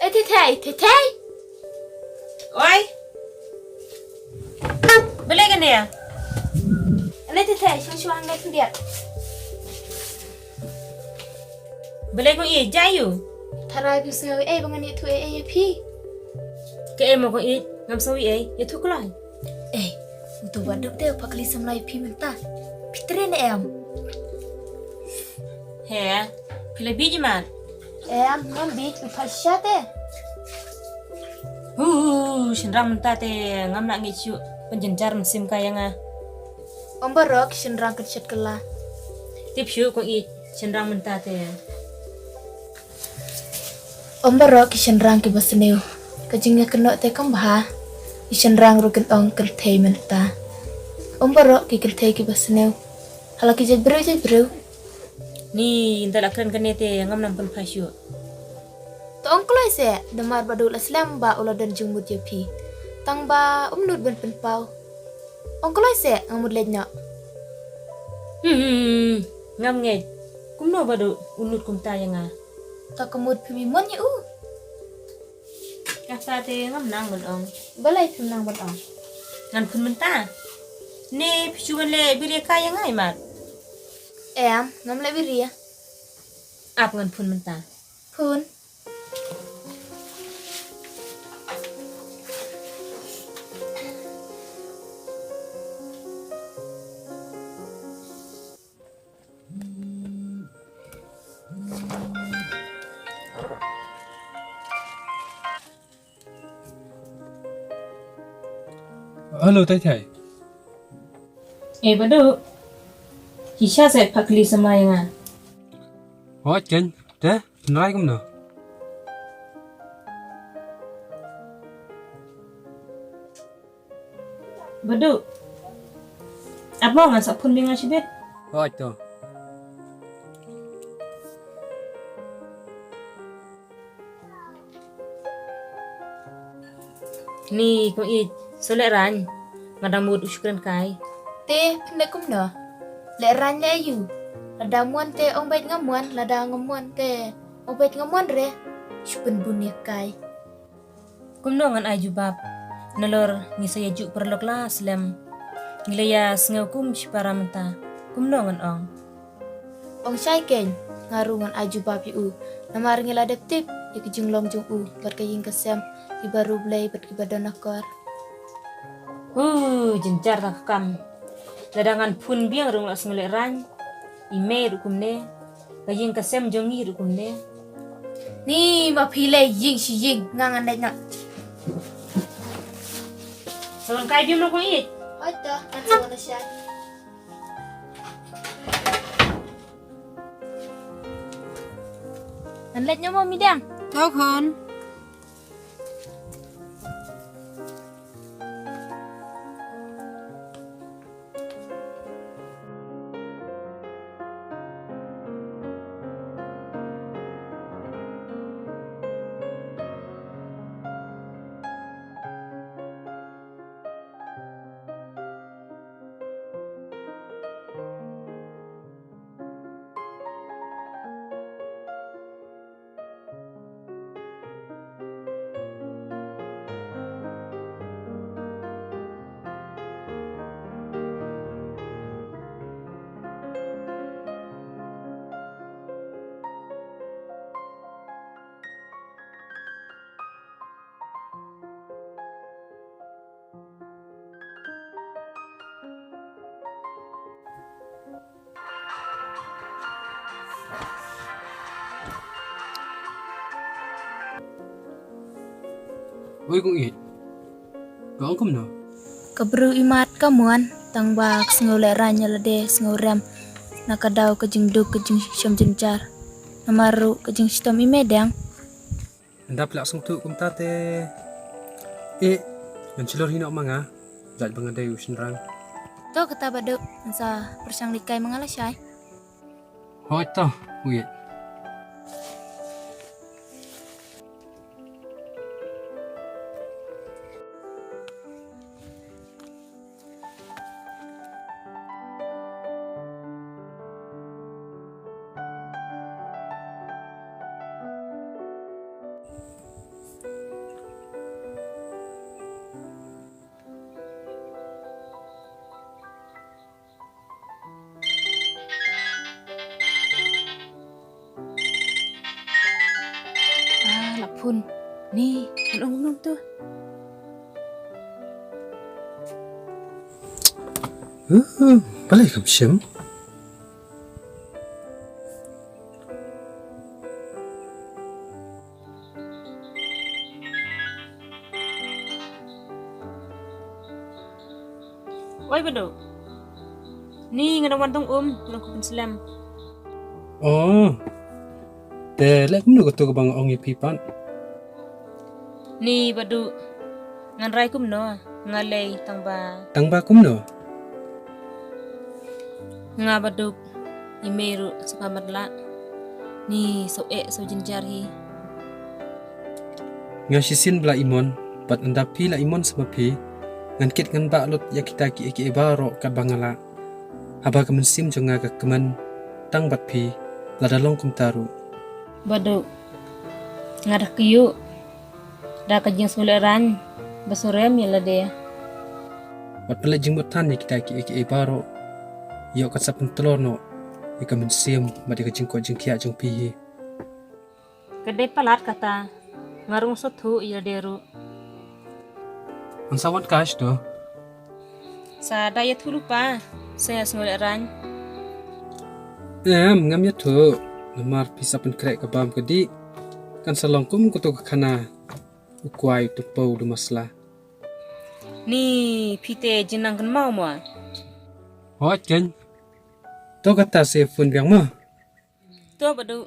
Teteh. Oi, beli kan ya? Ini teteh, cuang naik dia. Beli kau iya jayu. Tarai bisnya bangan itu ya pi. Ke emo kau iya ngam sawi ya tu kulai. Untuk waduk deh pakli samlai pi mentah. Pitren em. He, pilih biji mat. Ngambil pasya deh. Shenrang mentah te ngam nak ngicu penjenjar musim kaya nga. Om barok shenrang kerjat kelah. Tip syu kau iya shenrang mentah te. Om barok shenrang ke basneu. Kajingnya kena te kam bah. Shenrang rukin ong kertei mentah. Om barok ke kertei ke basneu. Halah ke jad bro. Ni inta lakran kene te ngam nam pun pasyu. Tong kloi se damar badul aslam ba ula dan jumut ya pi. Tang ba umnud ben penpau. Ong kloi se ngamud lejnya. Ngam nge. Kumno badu unut kum ta nga. Tak kemud pi mon ya Kata te ngam nang bun ong. Balai pi nang bat ong. Ngan pun mentah. Ne pichuan le biri kaya ngai mat. Ngam le biri ya. Ap ngan pun mentah. Pun. Halo Teteh. Badu. Kisah saya pakli sama yang Hỏi Trinh, thế, nói cũng được. Badu. Apa ngan sak pun bingung sibet? Hỏi tuh. Ni kau soleran ngadang mud usyukuran kai. Te pendek kum no. Le ran le yu. Lada muan te ong bait ngamuan, lada ngamuan te ong bait ngamuan re. Syupen bunia kai. Kumno ngan aju bab. Nalor ngisaya juk perlok lah selam. Ngilaya sengau kum para menta. Kumno ngan ong. Ong syai ken ngaru ngan aju babi Namar ngila adaptif ya kejung long jung bar kaying kesem ibaru blay bat ibadan akor. Jencar tak kam. Ladangan pun biang rung lak sengeleran. Ime rukum ne. Kaying kasem jongi rukum ne. Ni ma pilih ying si ying ngangan dai nak. Sawan kai biam lo kau Ada nanti mana syai. Nanletnya mau midang. Tahu kan? Ôi cũng ít. Có cũng được. Kebru imat kamuan tang bak sengau leranya lede sengau rem nakadaw kejing duk kejing syam jencar namaru kejing sistem imedang. Ndap lak sung tu kum ta te. Ngan cilor hina manga. Zat bangadai usin rang. To kata baduk nasa persang likai mengalah syai. Hỏi tao, Nguyệt. pun. Ni, belum tu. Balik ke Syam? Oi bado. Ni ngadawan tong nang kupin selam. Oh. Lek kumno ko to bang ong ipipan. Ni bado. Ngan rai kum no, ngalay tang ba. Tang ba kumno? Nga bado. Imeru sa pamadla. Ni so jinjarhi. Nga sisin bla imon, pat andapi la imon sama pi. Ngan kit ngan baklot ya kita ki ibaro ka bangala. Haba ka mensim jo nga ka keman tang bat pi la dalong kum taru. Bado. Nga dak kiyo. Da kajing suleran. Basurem yala de. Wat pala jing botan ya kita ki ibaro. Yo ka sa pentelor no. Ya ka mensim madi ka jing ko jing kia jong pi. Kedai palat kata. Ngarung sotu yala deru. Ang sawat cash do. Sa daya tu lupa. Saya suleran. Ngam ya tu. Lamar pisa pen krek ka bam kedi. Kan salongkum ko to ka kana. Ukwai tu pau du masla. Ni pite jinang kan mau mo. Hot ken. To kata se fun biang mo. Tu bado.